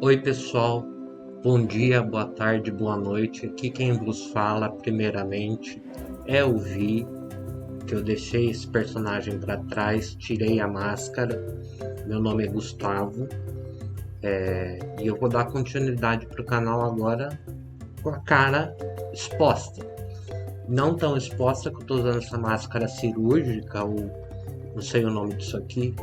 Oi pessoal, bom dia, boa tarde, boa noite. Aqui quem vos fala primeiramente é o Vi, que eu deixei esse personagem para trás, tirei a máscara. Meu nome é Gustavo, e eu vou dar continuidade pro canal agora com a cara exposta. Não tão exposta que eu tô usando essa máscara cirúrgica, ou não sei o nome disso aqui,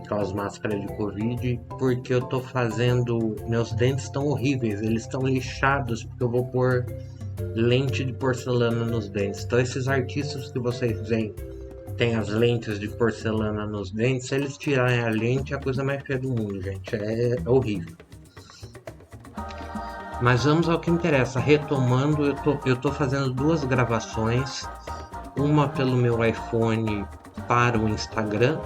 aquelas máscaras de Covid, porque eu tô fazendo. Meus dentes estão horríveis, eles estão lixados, porque eu vou pôr lente de porcelana nos dentes. Então, esses artistas que vocês veem tem as lentes de porcelana nos dentes, se eles tirarem a lente, é a coisa mais feia do mundo, gente. É horrível. Mas vamos ao que interessa. Retomando, eu tô fazendo duas gravações, uma pelo meu iPhone para o Instagram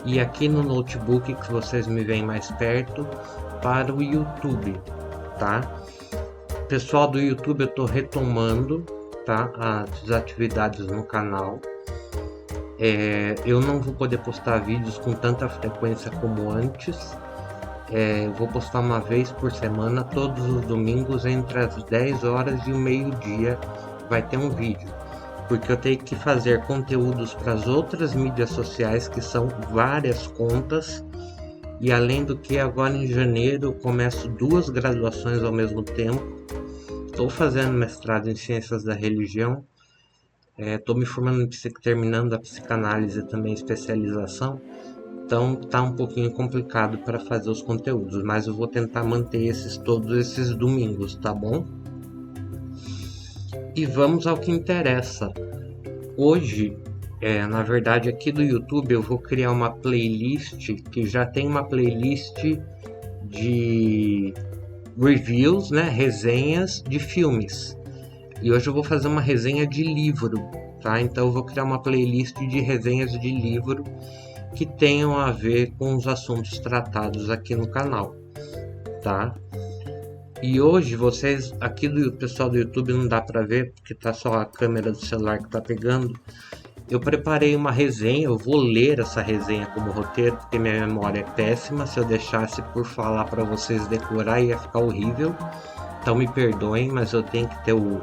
e aqui no notebook que vocês me veem mais perto para o YouTube, tá? Pessoal do YouTube, eu tô retomando, tá? As atividades no canal. Eu não vou poder postar vídeos com tanta frequência como antes. Vou postar uma vez por semana, todos os domingos, entre as 10 horas e o meio-dia, vai ter um vídeo. Porque eu tenho que fazer conteúdos para as outras mídias sociais, que são várias contas. E além do que, agora em janeiro eu começo duas graduações ao mesmo tempo. Estou fazendo mestrado em Ciências da Religião. Estou me formando terminando a psicanálise também, especialização. Então tá um pouquinho complicado para fazer os conteúdos, mas eu vou tentar manter todos esses domingos, tá bom? E vamos ao que interessa. Hoje, na verdade, aqui do YouTube eu vou criar uma playlist que já tem uma playlist de reviews, né, resenhas de filmes. E hoje eu vou fazer uma resenha de livro, tá? Então eu vou criar uma playlist de resenhas de livro que tenham a ver com os assuntos tratados aqui no canal, tá? E hoje vocês, aqui do pessoal do YouTube não dá pra ver, porque tá só a câmera do celular que tá pegando. Eu preparei uma resenha, eu vou ler essa resenha como roteiro, porque minha memória é péssima. Se eu deixasse por falar pra vocês decorar ia ficar horrível. Então me perdoem, mas eu tenho que ter o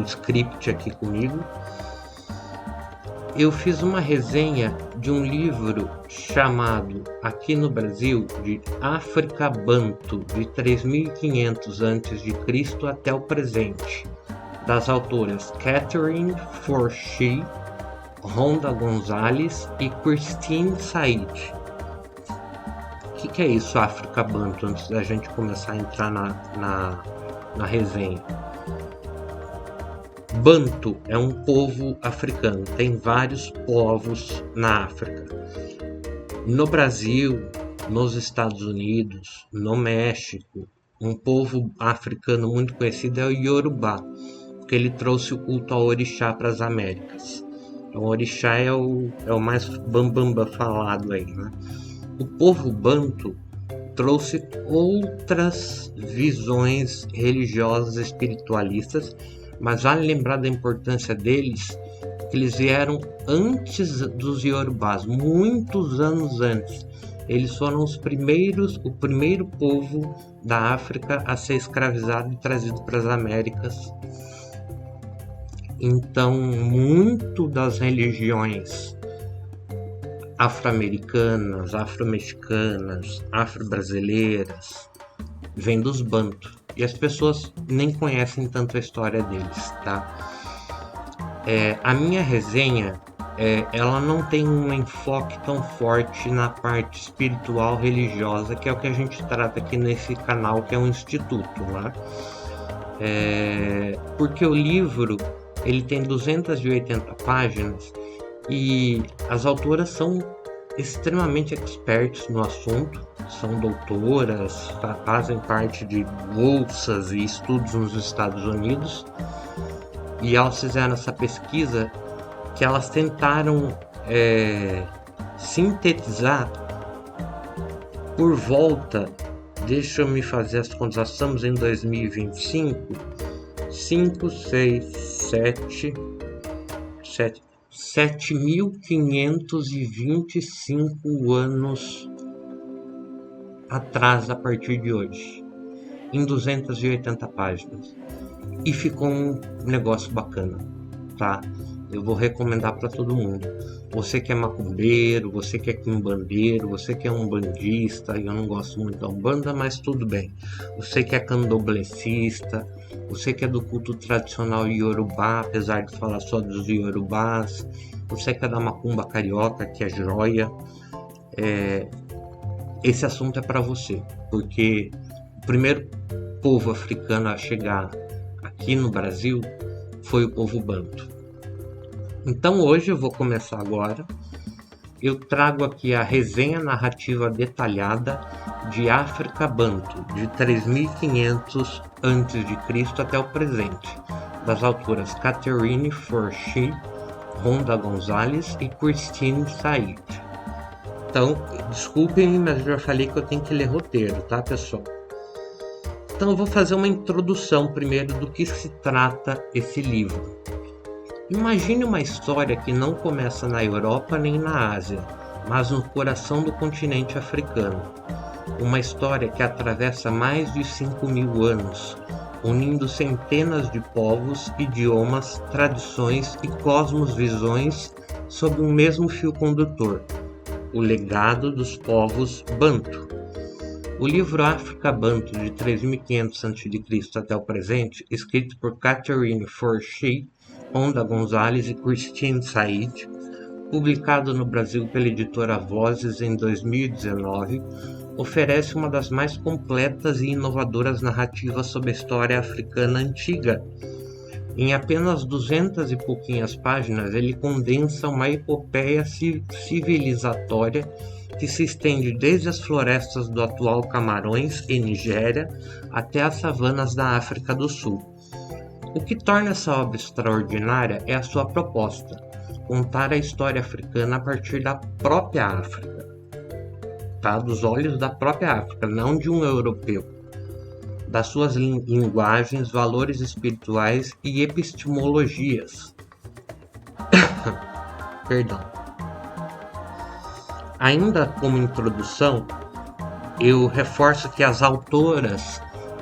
script aqui comigo. Eu fiz uma resenha de um livro chamado, aqui no Brasil, de África Banto, de 3500 a.C. até o presente, das autoras Catherine Forshee, Rhonda Gonzalez e Christine Said. O que é isso, África Banto, antes da gente começar a entrar na resenha? Banto é um povo africano, tem vários povos na África. No Brasil, nos Estados Unidos, no México, um povo africano muito conhecido é o Yorubá, porque ele trouxe o culto ao orixá para as Américas. Então, o orixá é o mais bambamba falado aí, né? O povo Banto trouxe outras visões religiosas espiritualistas, mas vale lembrar da importância deles, que eles vieram antes dos Yorubás, muitos anos antes. Eles foram o primeiro povo da África a ser escravizado e trazido para as Américas. Então, muito das religiões afro-americanas, afro-mexicanas, afro-brasileiras vem dos Bantu. E as pessoas nem conhecem tanto a história deles, tá? A minha resenha, ela não tem um enfoque tão forte na parte espiritual religiosa, que é o que a gente trata aqui nesse canal, que é um instituto, né? Porque o livro, ele tem 280 páginas e as autoras são extremamente expertos no assunto, são doutoras, fazem parte de bolsas e estudos nos Estados Unidos, e elas fizeram essa pesquisa que elas tentaram sintetizar por volta, deixa eu me fazer as contas, estamos em 2025, 5, 6, 7.525 anos atrás a partir de hoje, em 280 páginas. E ficou um negócio bacana, tá? Eu vou recomendar para todo mundo. Você que é macumbeiro, você que é quimbandeiro, você que é umbandista, e eu não gosto muito da Umbanda, mas tudo bem. Você que é candomblessista, você que é do culto tradicional Yorubá, apesar de falar só dos Yorubás, você que é da macumba carioca, que é joia, esse assunto é para você, porque o primeiro povo africano a chegar aqui no Brasil foi o povo Banto. Então hoje eu vou começar agora. Eu trago aqui a resenha narrativa detalhada de África Banto, de 3500 a.C. até o presente, das autoras Catherine Forshee, Rhonda Gonzalez e Christine Said. Então, desculpem, mas eu já falei que eu tenho que ler roteiro, tá, pessoal? Então eu vou fazer uma introdução primeiro do que se trata esse livro. Imagine uma história que não começa na Europa nem na Ásia, mas no coração do continente africano. Uma história que atravessa mais de 5.000 anos, unindo centenas de povos, idiomas, tradições e cosmosvisões sob um mesmo fio condutor: o legado dos povos Banto. O livro África Banto, de 3500 a.C. até o presente, escrito por Catherine Forshee, Rhonda Gonzalez e Christine Said, publicado no Brasil pela editora Vozes em 2019, oferece uma das mais completas e inovadoras narrativas sobre a história africana antiga. Em apenas 200 e pouquinhas páginas, ele condensa uma epopeia civilizatória que se estende desde as florestas do atual Camarões e Nigéria até as savanas da África do Sul. O que torna essa obra extraordinária é a sua proposta: contar a história africana a partir da própria África, tá? Dos olhos da própria África, não de um europeu, das suas linguagens, valores espirituais e epistemologias. Perdão. Ainda como introdução, eu reforço que as autoras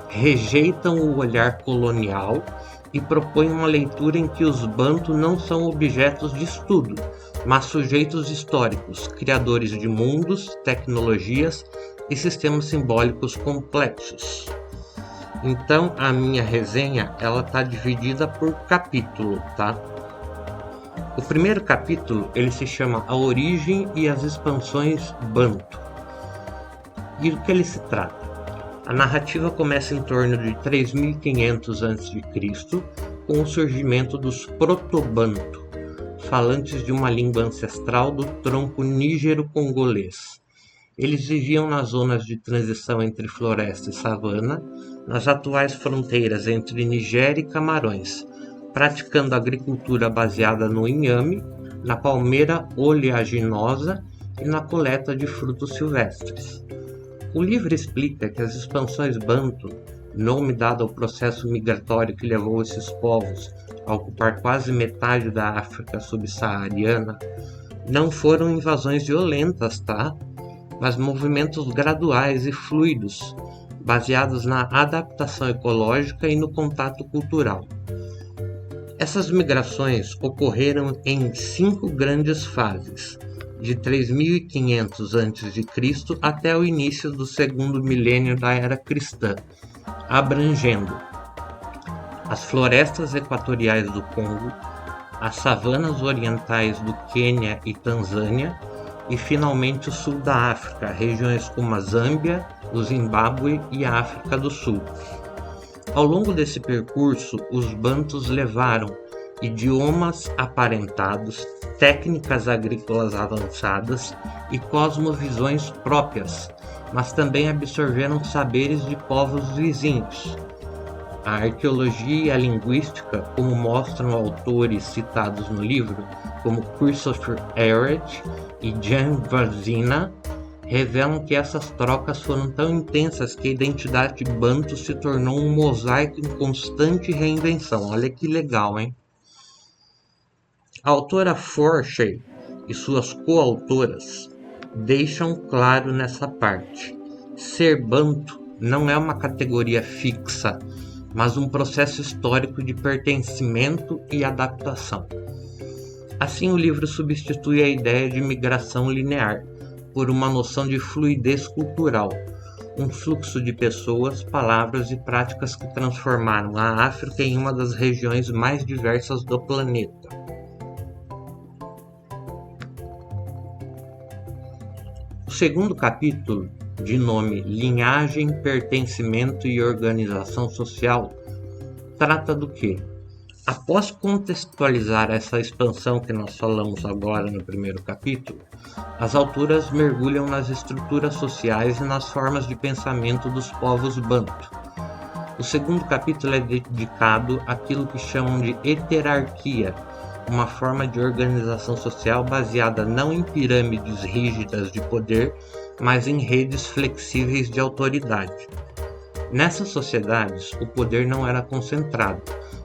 rejeitam o olhar colonial e propõem uma leitura em que os Bantu não são objetos de estudo, mas sujeitos históricos, criadores de mundos, tecnologias e sistemas simbólicos complexos. Então, a minha resenha ela está dividida por capítulo, tá? O primeiro capítulo ele se chama A Origem e as Expansões Bantu. E do que ele se trata? A narrativa começa em torno de 3500 a.C., com o surgimento dos Proto-Bantu, falantes de uma língua ancestral do tronco nígero-congolês. Eles viviam nas zonas de transição entre floresta e savana, nas atuais fronteiras entre Nigéria e Camarões, praticando agricultura baseada no inhame, na palmeira oleaginosa e na coleta de frutos silvestres. O livro explica que as expansões Bantu, nome dado ao processo migratório que levou esses povos a ocupar quase metade da África subsaariana, não foram invasões violentas, tá? Mas movimentos graduais e fluidos, baseados na adaptação ecológica e no contato cultural. Essas migrações ocorreram em 5 grandes fases, de 3500 a.C. até o início do segundo milênio da era cristã, abrangendo as florestas equatoriais do Congo, as savanas orientais do Quênia e Tanzânia e finalmente o sul da África, regiões como a Zâmbia, o Zimbábue e a África do Sul. Ao longo desse percurso, os Bantus levaram idiomas aparentados, técnicas agrícolas avançadas e cosmovisões próprias, mas também absorveram saberes de povos vizinhos. A arqueologia e a linguística, como mostram autores citados no livro, como Christopher Ehret e Jan Vazina, revelam que essas trocas foram tão intensas que a identidade Bantu se tornou um mosaico em constante reinvenção. Olha que legal, hein? A autora Forshee e suas coautoras deixam claro nessa parte Ser banto não é uma categoria fixa, mas um processo histórico de pertencimento e adaptação. Assim, o livro substitui a ideia de migração linear por uma noção de fluidez cultural, um fluxo de pessoas, palavras e práticas que transformaram a África em uma das regiões mais diversas do planeta. O segundo capítulo, de nome Linhagem, Pertencimento e Organização Social, trata do quê? Após contextualizar essa expansão que nós falamos agora no primeiro capítulo, as autoras mergulham nas estruturas sociais e nas formas de pensamento dos povos banto. O segundo capítulo é dedicado àquilo que chamam de heterarquia, uma forma de organização social baseada não em pirâmides rígidas de poder, mas em redes flexíveis de autoridade. Nessas sociedades, o poder não era concentrado,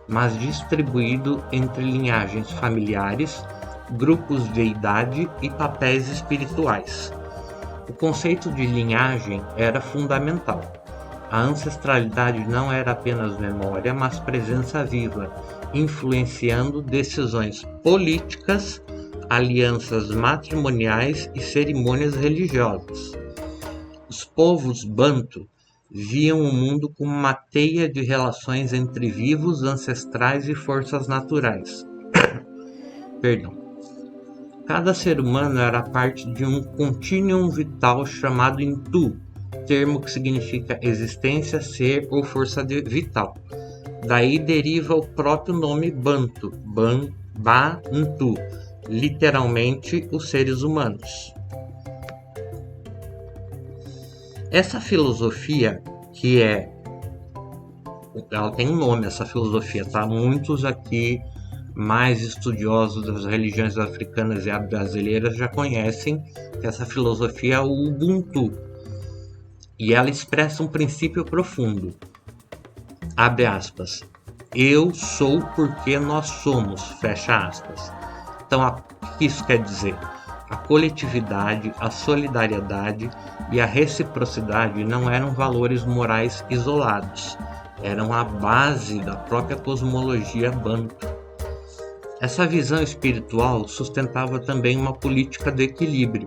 mas distribuído entre linhagens familiares, grupos de idade e papéis espirituais. O conceito de linhagem era fundamental. A ancestralidade não era apenas memória, mas presença viva, influenciando decisões políticas, alianças matrimoniais e cerimônias religiosas. Os povos banto viam o mundo como uma teia de relações entre vivos, ancestrais e forças naturais. Perdão. Cada ser humano era parte de um continuum vital chamado Intu, termo que significa existência, ser ou força vital. Daí deriva o próprio nome Bantu, Bantu, literalmente os seres humanos. Essa filosofia, ela tem um nome, essa filosofia, tá? Muitos aqui mais estudiosos das religiões africanas e brasileiras já conhecem que essa filosofia é o Ubuntu. E ela expressa um princípio profundo. Abre aspas. Eu sou porque nós somos, fecha aspas. Então, o que isso quer dizer? A coletividade, a solidariedade e a reciprocidade não eram valores morais isolados, eram a base da própria cosmologia bantu. Essa visão espiritual sustentava também uma política do equilíbrio.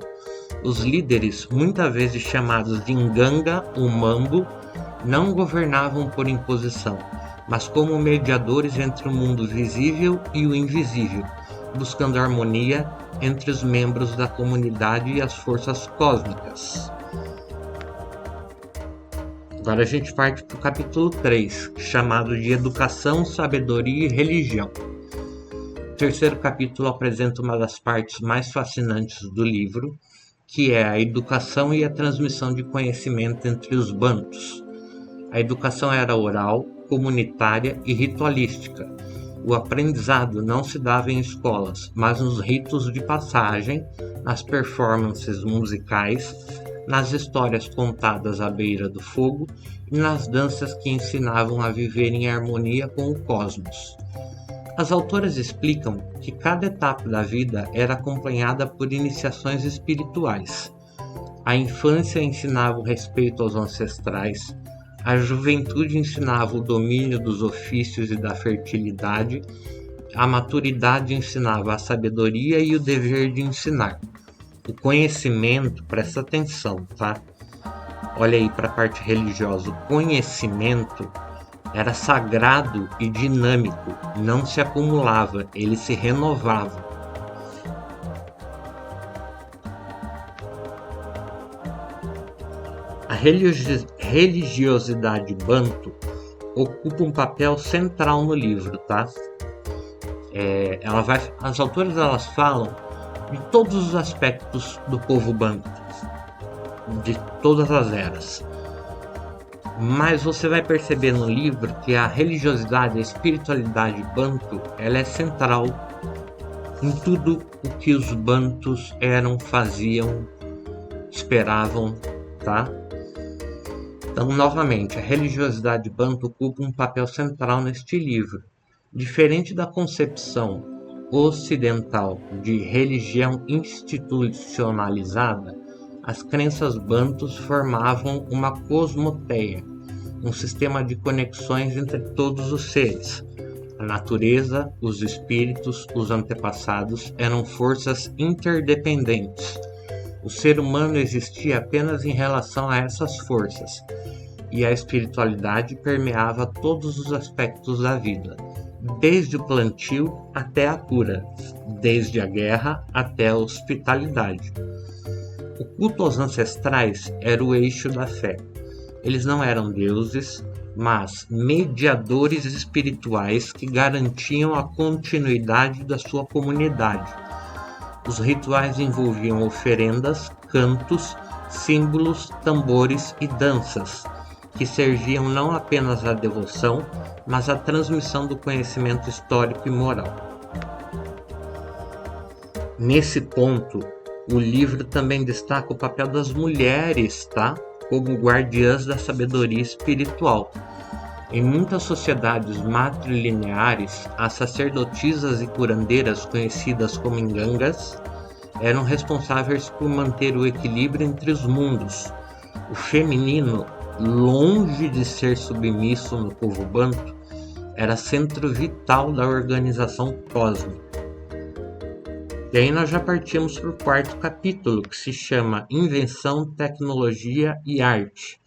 Os líderes, muitas vezes chamados de Nganga ou Mambo, não governavam por imposição, mas como mediadores entre o mundo visível e o invisível, buscando harmonia entre os membros da comunidade e as forças cósmicas. Agora a gente parte para o capítulo 3, chamado de Educação, Sabedoria e Religião. O terceiro capítulo apresenta uma das partes mais fascinantes do livro, que é a educação e a transmissão de conhecimento entre os bantus. A educação era oral, comunitária e ritualística. O aprendizado não se dava em escolas, mas nos ritos de passagem, nas performances musicais, nas histórias contadas à beira do fogo e nas danças que ensinavam a viver em harmonia com o cosmos. As autoras explicam que cada etapa da vida era acompanhada por iniciações espirituais. A infância ensinava o respeito aos ancestrais, a juventude ensinava o domínio dos ofícios e da fertilidade, a maturidade ensinava a sabedoria e o dever de ensinar. O conhecimento, presta atenção, tá? Olha aí para a parte religiosa. O conhecimento era sagrado e dinâmico, não se acumulava, ele se renovava. A religiosidade bantu ocupa um papel central no livro, tá? As autoras falam de todos os aspectos do povo bantu, de todas as eras. Mas você vai perceber no livro que a religiosidade, a espiritualidade bantu, ela é central em tudo o que os bantus eram, faziam, esperavam, tá? Então, novamente, a religiosidade bantu ocupa um papel central neste livro. Diferente da concepção ocidental de religião institucionalizada, as crenças bantus formavam uma cosmoteia, um sistema de conexões entre todos os seres. A natureza, os espíritos, os antepassados eram forças interdependentes. O ser humano existia apenas em relação a essas forças, e a espiritualidade permeava todos os aspectos da vida, desde o plantio até a cura, desde a guerra até a hospitalidade. O culto aos ancestrais era o eixo da fé. Eles não eram deuses, mas mediadores espirituais que garantiam a continuidade da sua comunidade. Os rituais envolviam oferendas, cantos, símbolos, tambores e danças, que serviam não apenas à devoção, mas à transmissão do conhecimento histórico e moral. Nesse ponto, o livro também destaca o papel das mulheres, como guardiãs da sabedoria espiritual. Em muitas sociedades matrilineares, as sacerdotisas e curandeiras, conhecidas como ingangas, eram responsáveis por manter o equilíbrio entre os mundos. O feminino, longe de ser submisso no povo banto, era centro vital da organização cósmica. E aí nós já partimos para o quarto capítulo, que se chama Invenção, Tecnologia e Arte.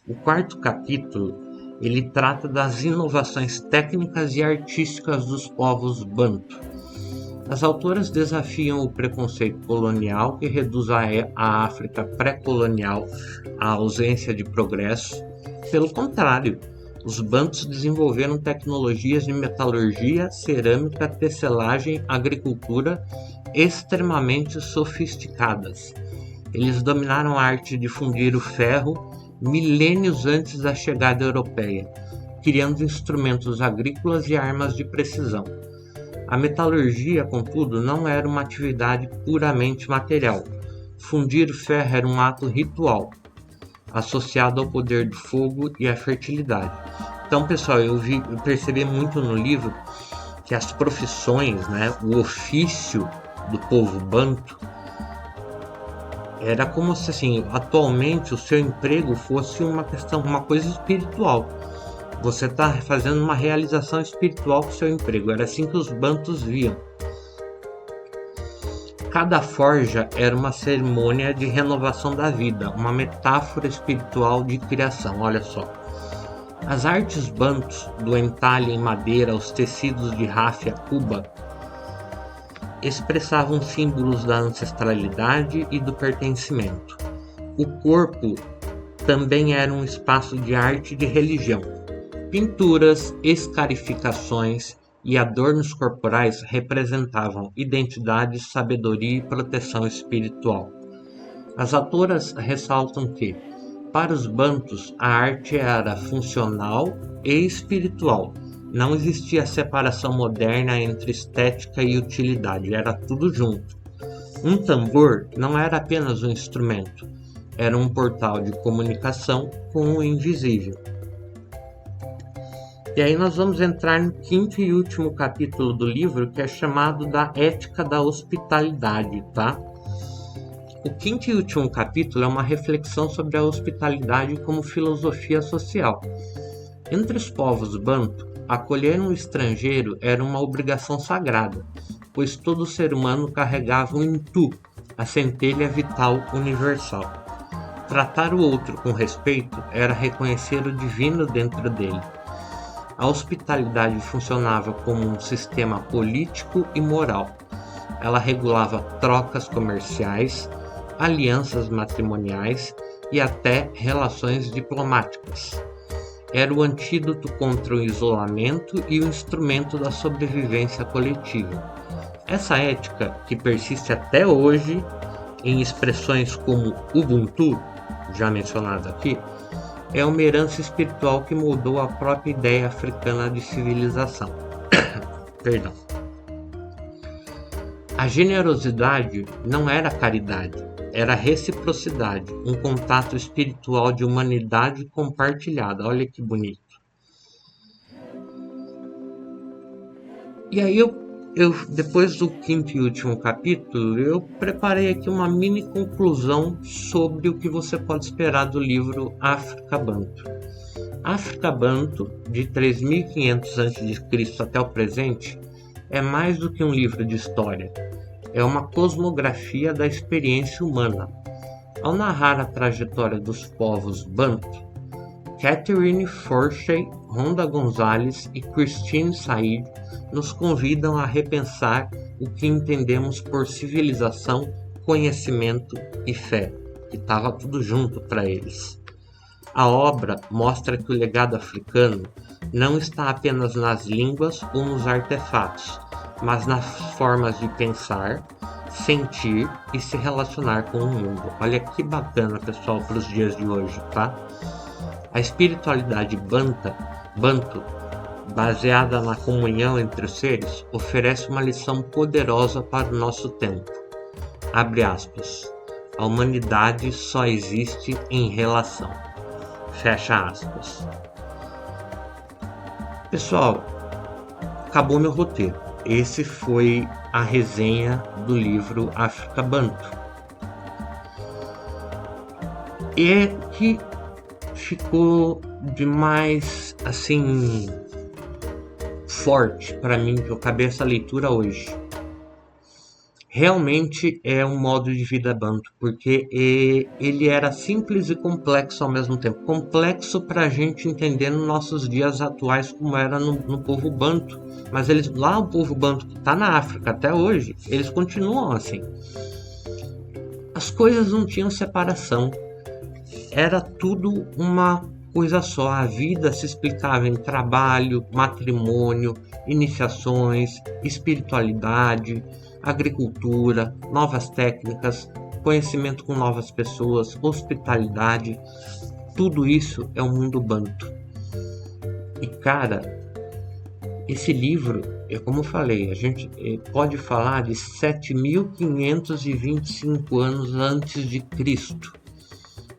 O quarto capítulo, ele trata das inovações técnicas e artísticas dos povos banto. As autoras desafiam o preconceito colonial que reduz a África pré-colonial à ausência de progresso. Pelo contrário, os bantus desenvolveram tecnologias de metalurgia, cerâmica, tecelagem, agricultura extremamente sofisticadas. Eles dominaram a arte de fundir o ferro milênios antes da chegada europeia, criando instrumentos agrícolas e armas de precisão. A metalurgia, contudo, não era uma atividade puramente material. Fundir o ferro era um ato ritual, associado ao poder do fogo e à fertilidade. Então, pessoal, eu percebi muito no livro que as profissões, o ofício do povo banto, era como se assim, atualmente o seu emprego fosse uma coisa espiritual. Você está fazendo uma realização espiritual com o seu emprego. Era assim que os bantus viam. Cada forja era uma cerimônia de renovação da vida, uma metáfora espiritual de criação. Olha só. As artes bantus, do entalhe em madeira aos tecidos de ráfia cuba, expressavam símbolos da ancestralidade e do pertencimento. O corpo também era um espaço de arte e de religião. Pinturas, escarificações e adornos corporais representavam identidade, sabedoria e proteção espiritual. As autoras ressaltam que, para os bantus, a arte era funcional e espiritual. Não existia separação moderna entre estética e utilidade, era tudo junto. Um tambor não era apenas um instrumento, era um portal de comunicação com o invisível. E aí nós vamos entrar no quinto e último capítulo do livro, que é chamado da Ética da Hospitalidade, O quinto e último capítulo é uma reflexão sobre a hospitalidade como filosofia social. Entre os povos banto, acolher um estrangeiro era uma obrigação sagrada, pois todo ser humano carregava um intu, a centelha vital universal. Tratar o outro com respeito era reconhecer o divino dentro dele. A hospitalidade funcionava como um sistema político e moral. Ela regulava trocas comerciais, alianças matrimoniais e até relações diplomáticas. Era o antídoto contra o isolamento e o instrumento da sobrevivência coletiva. Essa ética, que persiste até hoje em expressões como Ubuntu, já mencionado aqui, é uma herança espiritual que moldou a própria ideia africana de civilização. Perdão. A generosidade não era caridade, era reciprocidade, um contato espiritual de humanidade compartilhada. Olha que bonito. E aí eu Depois do quinto e último capítulo, eu preparei aqui uma mini conclusão sobre o que você pode esperar do livro África Banto. África Banto, de 3500 a.C. até o presente, é mais do que um livro de história. É uma cosmografia da experiência humana. Ao narrar a trajetória dos povos Banto, Catherine Forshey, Rhonda Gonzalez e Christine Said nos convidam a repensar o que entendemos por civilização, conhecimento e fé, que estava tudo junto para eles. A obra mostra que o legado africano não está apenas nas línguas ou nos artefatos, mas nas formas de pensar, sentir e se relacionar com o mundo. Olha que bacana, pessoal, para os dias de hoje, tá? A espiritualidade Banto, baseada na comunhão entre os seres, oferece uma lição poderosa para o nosso tempo. Abre aspas. A humanidade só existe em relação. Fecha aspas. Pessoal, acabou meu roteiro. Esse foi a resenha do livro África Banto. E que ficou demais assim forte para mim que eu acabei essa leitura hoje. Realmente é um modo de vida Banto, porque ele era simples e complexo ao mesmo tempo. Complexo para a gente entender nos nossos dias atuais como era no povo Banto, mas lá o povo Banto que está na África até hoje, eles continuam assim. As coisas não tinham separação. Era tudo uma coisa só. A vida se explicava em trabalho, matrimônio, iniciações, espiritualidade, agricultura, novas técnicas, conhecimento com novas pessoas, hospitalidade. Tudo isso é o mundo Banto. E cara, esse livro, como eu falei, a gente pode falar de 7.525 anos antes de Cristo.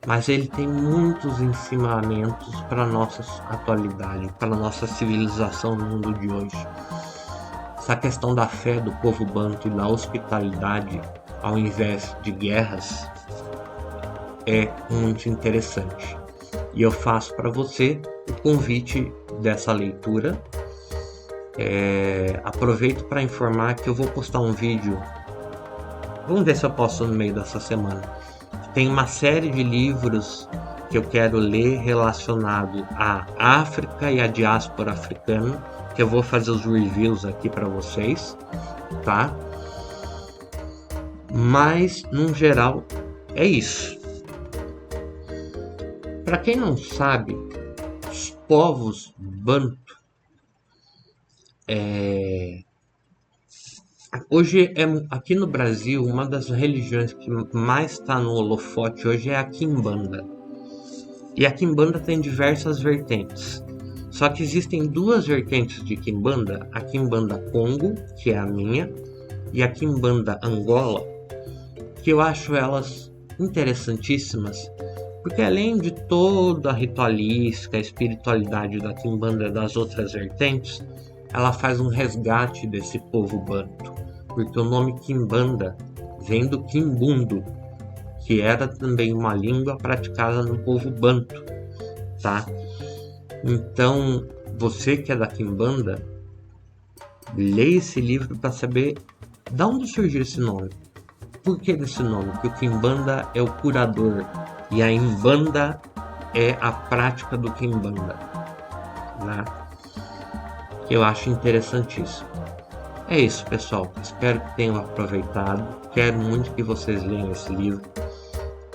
Mas ele tem muitos ensinamentos para a nossa atualidade, para a nossa civilização no mundo de hoje. Essa questão da fé do povo Banto e da hospitalidade, ao invés de guerras, é muito interessante. E eu faço para você o convite dessa leitura. Aproveito para informar que eu vou postar um vídeo. Vamos ver se eu posto no meio dessa semana. Tem uma série de livros que eu quero ler relacionado à África e à diáspora africana, que eu vou fazer os reviews aqui para vocês, tá? Mas, no geral, é isso. Para quem não sabe, os povos Banto hoje aqui no Brasil, uma das religiões que mais está no holofote hoje é a Quimbanda. E a Quimbanda tem diversas vertentes. Só que existem duas vertentes de Quimbanda, a Quimbanda Congo, que é a minha, e a Quimbanda Angola, que eu acho elas interessantíssimas, porque além de toda a ritualística, a espiritualidade da Quimbanda e das outras vertentes, ela faz um resgate desse povo Banto, porque o nome Quimbanda vem do Quimbundo, que era também uma língua praticada no povo Banto, tá? Então, você que é da Quimbanda, leia esse livro para saber de onde surgiu esse nome. Por que desse nome? Porque o Quimbanda é o curador e a Imbanda é a prática do Quimbanda, né? Eu acho interessantíssimo. É isso, pessoal. Espero que tenham aproveitado. Quero muito que vocês leiam esse livro.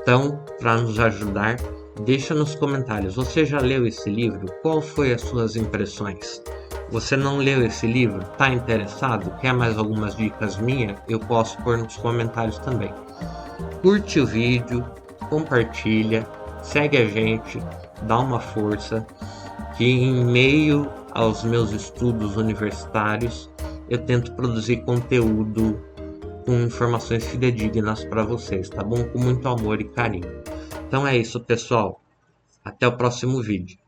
Então, para nos ajudar, deixa nos comentários. Você já leu esse livro? Qual foi as suas impressões? Você não leu esse livro? Está interessado? Quer mais algumas dicas minhas? Eu posso pôr nos comentários também. Curte o vídeo, compartilha, segue a gente, dá uma força, que em meio aos meus estudos universitários eu tento produzir conteúdo com informações fidedignas para vocês, tá bom? Com muito amor e carinho. Então é isso, pessoal. Até o próximo vídeo.